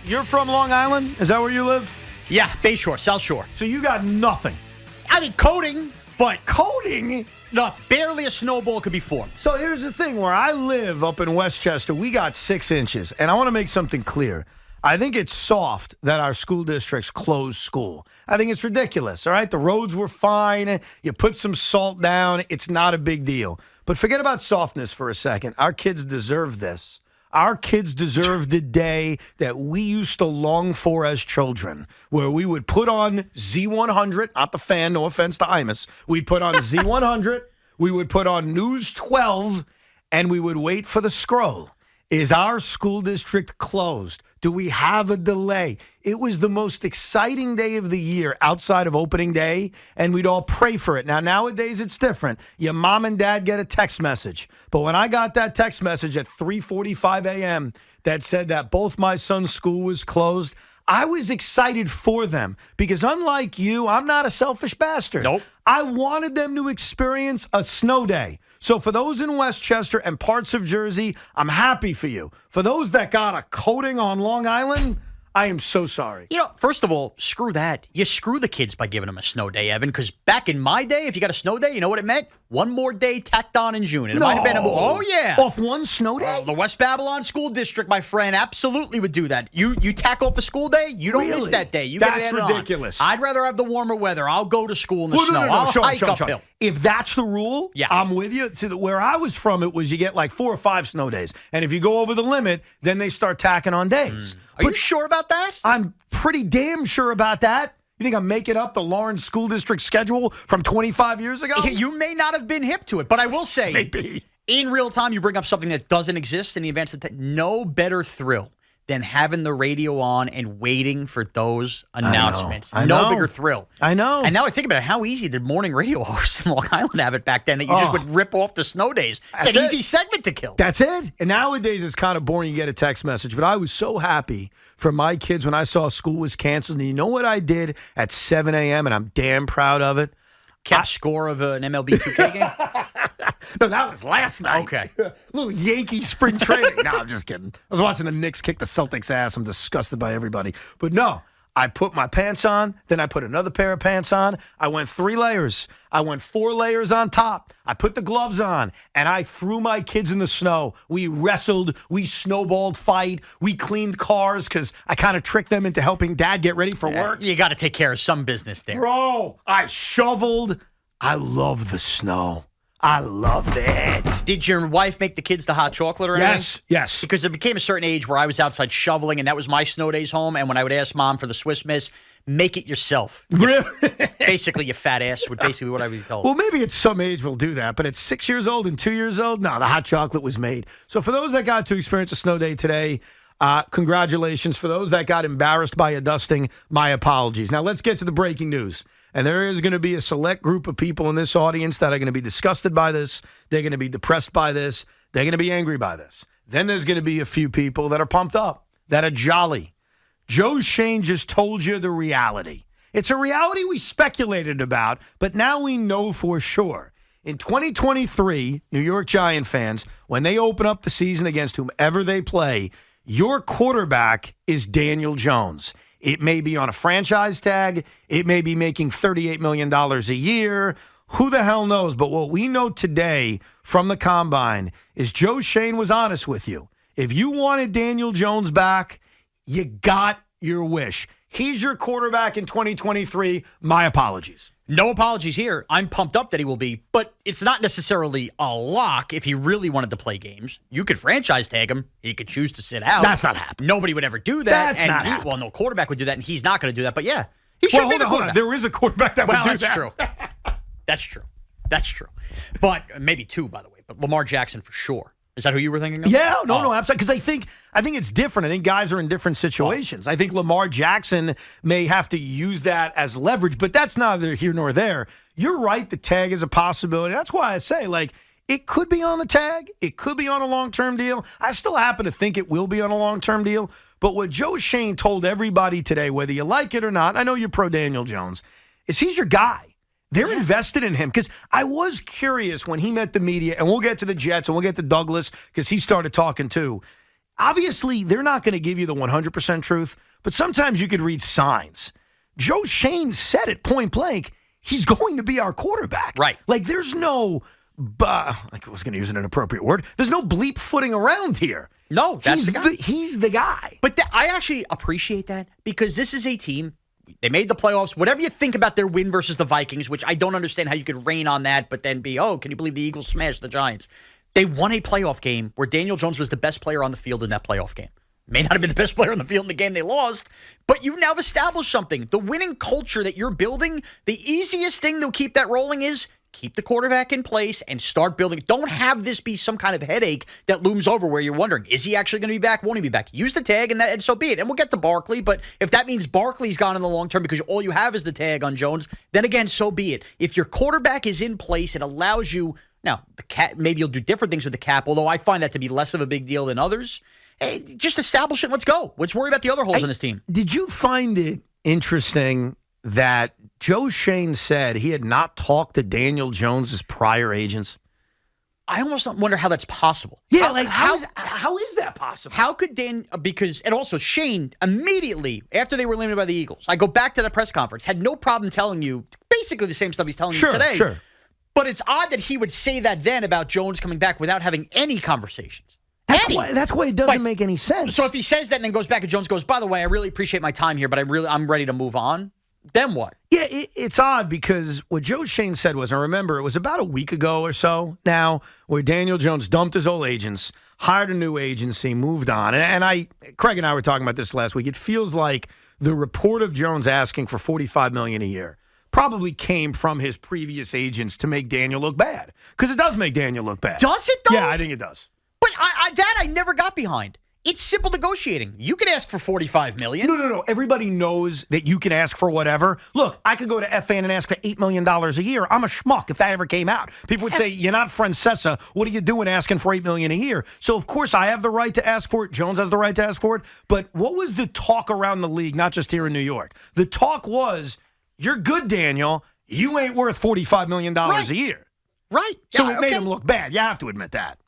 you're from Long Island? Is that where you live? Yeah, Bayshore, South Shore. So you got nothing. I mean, coding, but Coding? nothing. Barely a snowball could be formed. So here's the thing. Where I live up in Westchester, we got 6 inches. And I want to make something clear. I think it's soft that our school districts close school. I think it's ridiculous, all right? The roads were fine. You put some salt down. It's not a big deal. But forget about softness for a second. Our kids deserve this. Our kids deserve the day that we used to long for as children, where we would put on Z100, not the fan, no offense to Imus. We'd put on Z100, we would put on News 12, and we would wait for the scroll. Is our school district closed? Do we have a delay? It was the most exciting day of the year outside of opening day, and we'd all pray for it. Now, nowadays, it's different. Your mom and dad get a text message. But when I got that text message at 3:45 a.m. that said that both my son's school was closed, I was excited for them because unlike you, I'm not a selfish bastard. Nope. I wanted them to experience a snow day. So for those in Westchester and parts of Jersey, I'm happy for you. For those that got a coating on Long Island, I am so sorry. You know, first of all, screw that. You screw the kids by giving them a snow day, Evan, because back in my day, if you got a snow day, you know what it meant? One more day tacked on in June. And it might have been oh, yeah. Off one snow day? The West Babylon School District, my friend, absolutely would do that. You tack off a school day, you don't miss that day. You That's get it ridiculous. On. I'd rather have the warmer weather. I'll go to school in the snow. No, I'll Sean, hike Sean. uphill. If that's the rule, yeah. I'm with you. Where I was from, it was you get like 4 or 5 snow days. And if you go over the limit, then they start tacking on days. Are you sure about that? I'm pretty damn sure about that. You think I'm making up the Lawrence School District schedule from 25 years ago? You may not have been hip to it, but I will say, Maybe. In real time, you bring up something that doesn't exist in the events of no better thrill than having the radio on and waiting for those announcements. I know. No bigger thrill. I know. And now I think about it, how easy did morning radio hosts in Long Island have it back then that you just would rip off the snow days? It's an easy segment to kill. That's it. And nowadays it's kind of boring. You get a text message. But I was so happy for my kids when I saw school was canceled. And you know what I did at 7 a.m., and I'm damn proud of it? Kept score of an MLB 2K game? No, that was last night. Okay. Little Yankee spring training. No, I'm just kidding. I was watching the Knicks kick the Celtics' ass. I'm disgusted by everybody. But no, I put my pants on. Then I put another pair of pants on. I went 3 layers. I went 4 layers on top. I put the gloves on, and I threw my kids in the snow. We wrestled. We snowballed fight. We cleaned cars because I kind of tricked them into helping Dad get ready for work. You got to take care of some business there. Bro, I shoveled. I love the snow. I love it. Did your wife make the kids the hot chocolate or anything? Yes. Because it became a certain age where I was outside shoveling, and that was my snow days home. And when I would ask Mom for the Swiss Miss, make it yourself. Really? Basically, you fat ass would basically what I would be told. Well, maybe at some age we'll do that, but at 6 years old and 2 years old, no, the hot chocolate was made. So for those that got to experience a snow day today, congratulations. For those that got embarrassed by a dusting, my apologies. Now let's get to the breaking news. And there is going to be a select group of people in this audience that are going to be disgusted by this. They're going to be depressed by this. They're going to be angry by this. Then there's going to be a few people that are pumped up, that are jolly. Joe Shane just told you the reality. It's a reality we speculated about, but now we know for sure. In 2023, New York Giant fans, when they open up the season against whomever they play, your quarterback is Daniel Jones. It may be on a franchise tag. It may be making $38 million a year. Who the hell knows? But what we know today from the Combine is Joe Shane was honest with you. If you wanted Daniel Jones back, you got your wish. He's your quarterback in 2023. My apologies. No apologies here. I'm pumped up that he will be, but it's not necessarily a lock if he really wanted to play games. You could franchise tag him. He could choose to sit out. That's not happening. Nobody would ever do that. That's not happening. Well, no quarterback would do that, and he's not going to do that. But yeah, he should be the quarterback. There is a quarterback that would do that. That's true. That's true. That's true. But maybe 2, by the way. But Lamar Jackson for sure. Is that who you were thinking of? Yeah, no, absolutely. Because I think it's different. I think guys are in different situations. I think Lamar Jackson may have to use that as leverage, but that's neither here nor there. You're right. The tag is a possibility. That's why I say, it could be on the tag. It could be on a long-term deal. I still happen to think it will be on a long-term deal. But what Joe Shane told everybody today, whether you like it or not, I know you're pro Daniel Jones, is he's your guy. They're invested in him because I was curious when he met the media, and we'll get to the Jets and we'll get to Douglas because he started talking too. obviously they're not going to give you the 100% truth, but sometimes you could read signs. Joe Shane said it point blank, he's going to be our quarterback. Right. Like there's no, like I was going to use an inappropriate word, there's no bleep footing around here. No, that's the guy. He's the guy. But I actually appreciate that because this is a team. They made the playoffs. Whatever you think about their win versus the Vikings, which I don't understand how you could rain on that, but then be, can you believe the Eagles smashed the Giants? They won a playoff game where Daniel Jones was the best player on the field in that playoff game. May not have been the best player on the field in the game they lost, but you've now established something. The winning culture that you're building, the easiest thing to keep that rolling is keep the quarterback in place and start building. Don't have this be some kind of headache that looms over where you're wondering, is he actually going to be back? Won't he be back? Use the tag and so be it. And we'll get to Barkley, but if that means Barkley's gone in the long term because all you have is the tag on Jones, then again, so be it. If your quarterback is in place, it allows you, now, the cap, maybe you'll do different things with the cap, although I find that to be less of a big deal than others. Hey, just establish it. Let's go. Let's worry about the other holes in his team. Did you find it interesting that Joe Shane said he had not talked to Daniel Jones's prior agents? I almost wonder how that's possible. Yeah, how is that possible? How could and also Shane, immediately after they were eliminated by the Eagles, I go back to that press conference, had no problem telling you basically the same stuff he's telling you today. Sure. But it's odd that he would say that then about Jones coming back without having any conversations. That's why it doesn't make any sense. So if he says that and then goes back and Jones goes, by the way, I really appreciate my time here, but I'm ready to move on. Then what? Yeah, it's odd because what Joe Shane said was, I remember it was about a week ago or so now, where Daniel Jones dumped his old agents, hired a new agency, moved on. And Craig and I were talking about this last week. It feels like the report of Jones asking for $45 million a year probably came from his previous agents to make Daniel look bad. Because it does make Daniel look bad. Does it, though? Yeah, I think it does. But I never got behind. It's simple negotiating. You can ask for $45 million. No. Everybody knows that you can ask for whatever. Look, I could go to FAN and ask for $8 million a year. I'm a schmuck if that ever came out. People would say, you're not Francesa. What are you doing asking for $8 million a year? So, of course, I have the right to ask for it. Jones has the right to ask for it. But what was the talk around the league, not just here in New York? The talk was, you're good, Daniel. You ain't worth $45 million a year. Right. So it made him look bad. You have to admit that.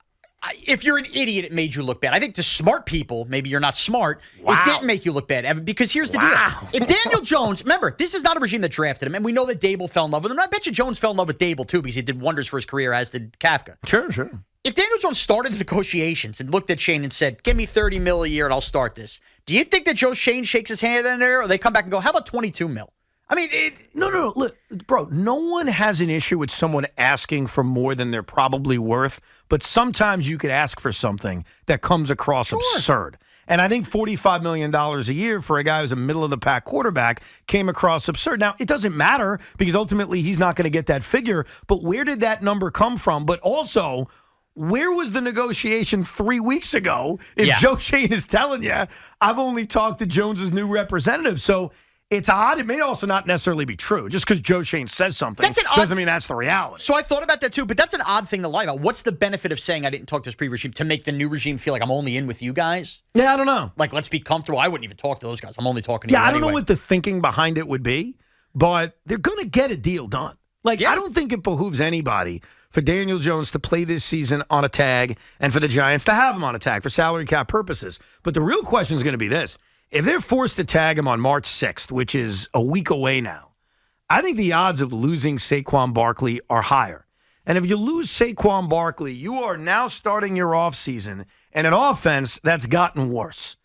If you're an idiot, it made you look bad. I think to smart people, maybe you're not smart, Wow. It didn't make you look bad, Evan, because here's the deal. If Daniel Jones, remember, this is not a regime that drafted him, and we know that Dable fell in love with him. I bet you Jones fell in love with Dable, too, because he did wonders for his career, as did Kafka. Sure. If Daniel Jones started the negotiations and looked at Shane and said, give me $30 million a year and I'll start this, do you think that Joe Shane shakes his hand in there, or they come back and go, how about $22 million? I mean, No. Look, bro, no one has an issue with someone asking for more than they're probably worth, but sometimes you could ask for something that comes across absurd. And I think $45 million a year for a guy who's a middle-of-the-pack quarterback came across absurd. Now, it doesn't matter because ultimately he's not going to get that figure, but where did that number come from? But also, where was the negotiation 3 weeks ago if Joe Shane is telling you, I've only talked to Jones's new representative? So it's odd. It may also not necessarily be true. Just because Joe Shane says something doesn't mean that's the reality. So I thought about that too, but that's an odd thing to lie about. What's the benefit of saying I didn't talk to this previous regime to make the new regime feel like I'm only in with you guys? Yeah, I don't know. Like, let's be comfortable. I wouldn't even talk to those guys. I'm only talking to you I don't know anyway. what the thinking behind it would be, but they're going to get a deal done. Like, I don't think it behooves anybody for Daniel Jones to play this season on a tag and for the Giants to have him on a tag for salary cap purposes. But the real question is going to be this. If they're forced to tag him on March 6th, which is a week away now, I think the odds of losing Saquon Barkley are higher. And if you lose Saquon Barkley, you are now starting your offseason and an offense that's gotten worse.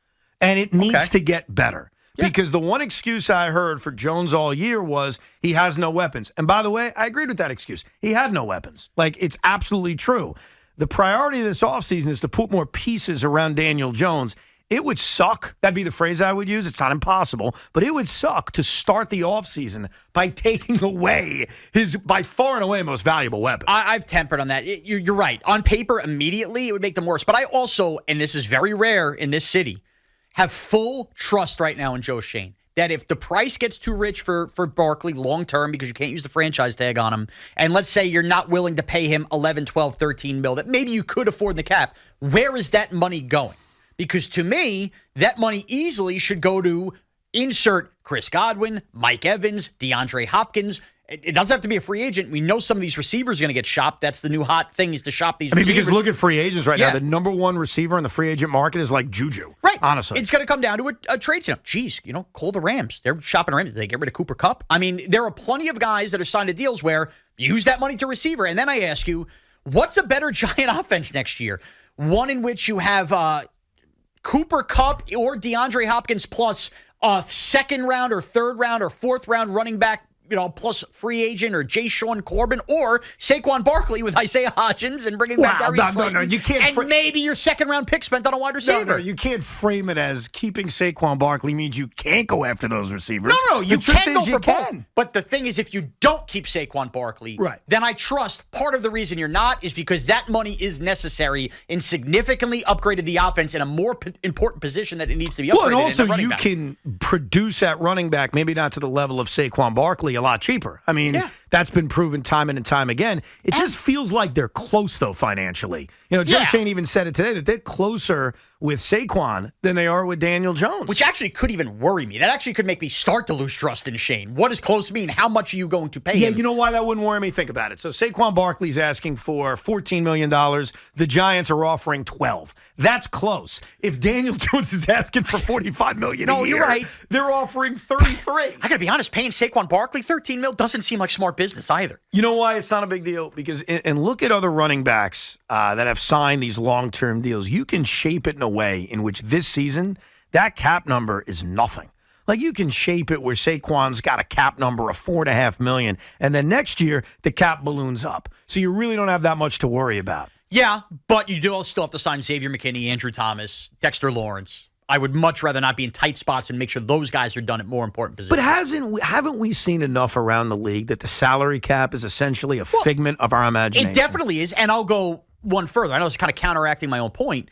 And it needs to get better. Yeah. Because the one excuse I heard for Jones all year was he has no weapons. And by the way, I agreed with that excuse. He had no weapons. Like, it's absolutely true. The priority of this offseason is to put more pieces around Daniel Jones. It would suck. That'd be the phrase I would use. It's not impossible, but it would suck to start the offseason by taking away his, by far and away, most valuable weapon. I've tempered on that. You're right. On paper, immediately, it would make them worse. But I also, and this is very rare in this city, have full trust right now in Joe Shane that if the price gets too rich for Barkley long-term because you can't use the franchise tag on him, and let's say you're not willing to pay him 11, 12, 13 mil that maybe you could afford in the cap, where is that money going? Because to me, that money easily should go to insert Chris Godwin, Mike Evans, DeAndre Hopkins, It doesn't have to be a free agent. We know some of these receivers are going to get shopped. That's the new hot thing, is to shop these receivers. Because look at free agents right now. The number one receiver in the free agent market is like Juju. Right. Honestly. It's going to come down to a trade sale. Geez, call the Rams. They're shopping Rams. Did they get rid of Cooper Kupp? I mean, there are plenty of guys that are signed to deals where you use that money to receiver. And then I ask you, what's a better Giant offense next year? One in which you have Cooper Kupp or DeAndre Hopkins plus a second round or third round or fourth round running back, plus free agent or Sean Corbin, or Saquon Barkley with Isaiah Hodgins and bringing back Darius Slayton. No, you can't. And maybe your second round pick spent on a wide receiver. No, you can't frame it as keeping Saquon Barkley means you can't go after those receivers. No, you can go for both. Can. But the thing is, if you don't keep Saquon Barkley, then I trust part of the reason you're not is because that money is necessary in significantly upgraded the offense in a more important position that it needs to be upgraded. Well, and also you can produce at running back, maybe not to the level of Saquon Barkley, a lot cheaper. I mean, that's been proven time and time again. It just feels like they're close, though, financially. Joe Shane even said it today that they're closer with Saquon than they are with Daniel Jones. Which actually could even worry me. That actually could make me start to lose trust in Shane. What does close mean? How much are you going to pay him? Yeah, you know why that wouldn't worry me? Think about it. So Saquon Barkley's asking for $14 million. The Giants are offering $12. That's close. If Daniel Jones is asking for $45 million a year, you're right. They're offering $33. I got to be honest, paying Saquon Barkley $13 million doesn't seem like smart business either. You know why it's not a big deal? Because, and look at other running backs that have signed these long-term deals. You can shape it in a way in which this season, that cap number is nothing. Like, you can shape it where Saquon's got a cap number of $4.5 million, and then next year, the cap balloons up. So you really don't have that much to worry about. Yeah, but you do still have to sign Xavier McKinney, Andrew Thomas, Dexter Lawrence. I would much rather not be in tight spots and make sure those guys are done at more important positions. But haven't we seen enough around the league that the salary cap is essentially a figment of our imagination? It definitely is, and I'll go one further. I know it's kind of counteracting my own point.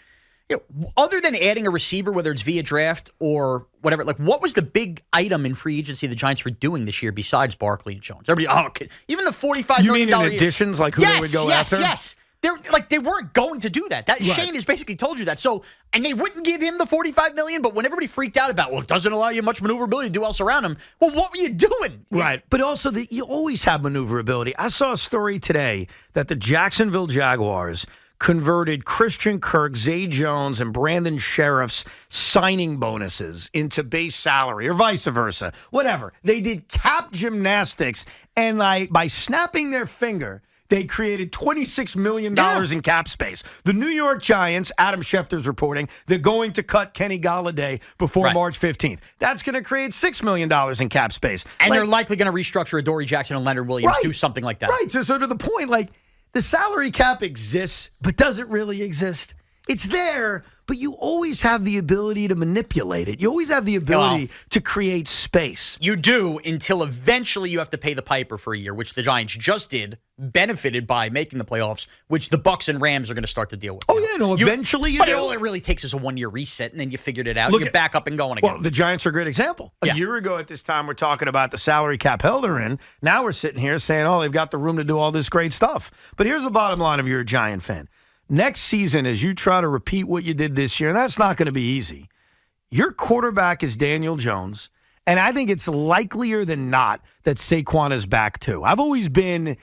Other than adding a receiver, whether it's via draft or whatever, like, what was the big item in free agency the Giants were doing this year besides Barkley and Jones? Everybody, even the $45 million. You mean in additions, like who they would go after? Yes. They weren't going to do that. Shane has basically told you that. So, and they wouldn't give him the $45 million, but when everybody freaked out about, it doesn't allow you much maneuverability to do else around him. Well, what were you doing? Right. But also, you always have maneuverability. I saw a story today that the Jacksonville Jaguars converted Christian Kirk, Zay Jones, and Brandon Sheriff's signing bonuses into base salary, or vice versa. Whatever. They did cap gymnastics, and by snapping their finger, they created $26 million in cap space. The New York Giants, Adam Schefter's reporting, they're going to cut Kenny Golladay before March 15th. That's going to create $6 million in cap space. And they're likely going to restructure Adoree Jackson and Leonard Williams, do something like that. Right. So to the point, the salary cap exists, but does it really exist? It's there, but you always have the ability to manipulate it. You always have the ability to create space. You do, until eventually you have to pay the piper for a year, which the Giants just did, benefited by making the playoffs, which the Bucs and Rams are going to start to deal with. Oh, yeah, no, eventually you do. But all it really takes is a one-year reset, and then you figured it out. You're back up and going again. Well, the Giants are a great example. A year ago at this time, we're talking about the salary cap hell they're in. Now we're sitting here saying, they've got the room to do all this great stuff. But here's the bottom line if you're a Giant fan. Next season, as you try to repeat what you did this year, and that's not going to be easy, your quarterback is Daniel Jones, and I think it's likelier than not that Saquon is back too. I've always been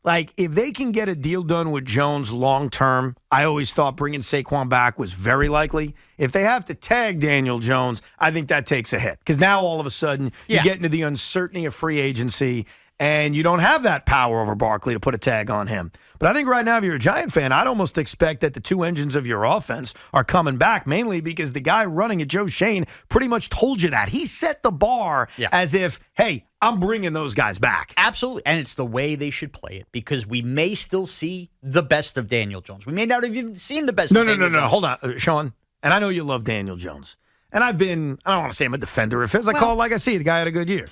if they can get a deal done with Jones long term, I always thought bringing Saquon back was very likely. If they have to tag Daniel Jones, I think that takes a hit because now all of a sudden you get into the uncertainty of free agency, and you don't have that power over Barkley to put a tag on him. But I think right now, if you're a Giant fan, I'd almost expect that the two engines of your offense are coming back, mainly because the guy running it, Joe Shane, pretty much told you that. He set the bar as if, hey, I'm bringing those guys back. Absolutely. And it's the way they should play it, because we may still see the best of Daniel Jones. We may not have even seen the best of Daniel Jones. No. Hold on, Sean. And I know you love Daniel Jones. And I don't want to say I'm a defender of his. I call it like I see. The guy had a good year.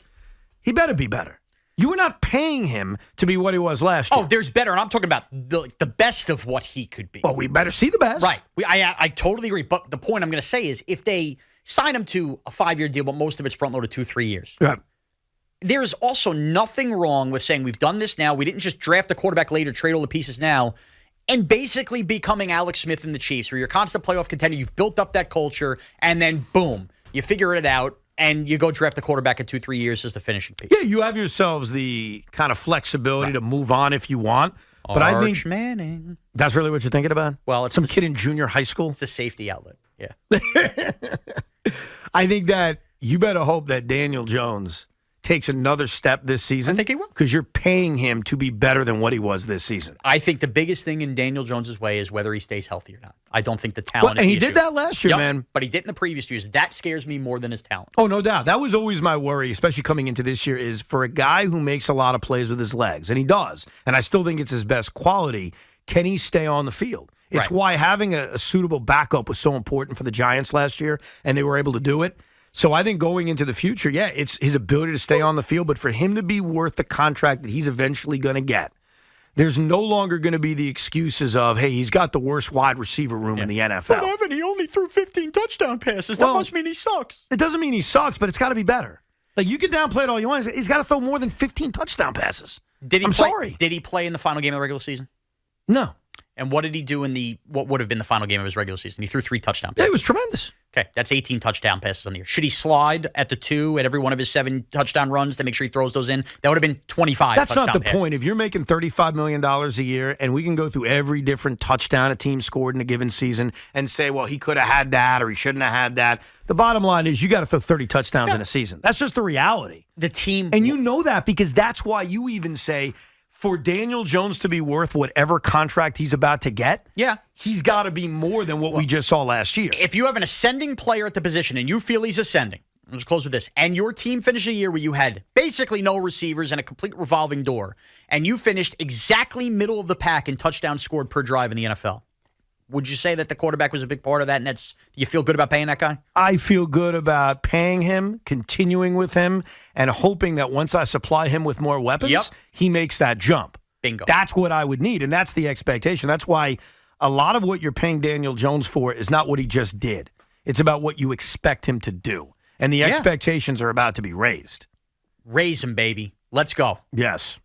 He better be better. You were not paying him to be what he was last year. Oh, there's better. And I'm talking about the best of what he could be. Well, we better see the best. Right. I totally agree. But the point I'm going to say is if they sign him to a 5-year deal, but most of it's front-loaded 2-3 years. Right. There's also nothing wrong with saying we've done this now. We didn't just draft a quarterback later, trade all the pieces now, and basically becoming Alex Smith in the Chiefs, where you're a constant playoff contender. You've built up that culture, and then boom, you figure it out. and you go draft a quarterback in 2-3 years as the finishing piece. Yeah, you have yourselves the kind of flexibility to move on if you want. But I think Manning. That's really what you're thinking about? Well, it's some kid in junior high school? It's a safety outlet. Yeah. I think that you better hope that Daniel Jones takes another step this season. I think he will. Because you're paying him to be better than what he was this season. I think the biggest thing in Daniel Jones' way is whether he stays healthy or not. I don't think the talent is and the he did issue. that last year, Yep, man. But he did in the previous years. That scares me more than his talent. Oh, no doubt. That was always my worry, especially coming into this year, is for a guy who makes a lot of plays with his legs, and he does, and I still think it's his best quality, can he stay on the field? It's why having a suitable backup was so important for the Giants last year, and they were able to do it. So I think going into the future, it's his ability to stay on the field, but for him to be worth the contract that he's eventually going to get, there's no longer going to be the excuses of, hey, he's got the worst wide receiver room in the NFL. But Evan, he only threw 15 touchdown passes. That must mean he sucks. It doesn't mean he sucks, but it's got to be better. Like, you can downplay it all you want. He's got to throw more than 15 touchdown passes. Sorry. Did he play in the final game of the regular season? No. And what did he do in what would have been the final game of his regular season? He threw 3 touchdown passes. It was tremendous. Okay, that's 18 touchdown passes on the year. Should he slide at the 2 at every one of his 7 touchdown runs to make sure he throws those in? That would have been 25 That's touchdown not the passes. point. If you're making $35 million a year and we can go through every different touchdown a team scored in a given season and say, well, he could have had that or he shouldn't have had that. The bottom line is you got to throw 30 touchdowns in a season. That's just the reality. The team. And you know that because that's why you even say, for Daniel Jones to be worth whatever contract he's about to get, he's got to be more than what we just saw last year. If you have an ascending player at the position and you feel he's ascending, let's close with this, and your team finished a year where you had basically no receivers and a complete revolving door, and you finished exactly middle of the pack in touchdowns scored per drive in the NFL, would you say that the quarterback was a big part of that, and you feel good about paying that guy? I feel good about paying him, continuing with him, and hoping that once I supply him with more weapons, he makes that jump. Bingo. That's what I would need, and that's the expectation. That's why a lot of what you're paying Daniel Jones for is not what he just did. It's about what you expect him to do, and the expectations are about to be raised. Raise him, baby. Let's go. Yes.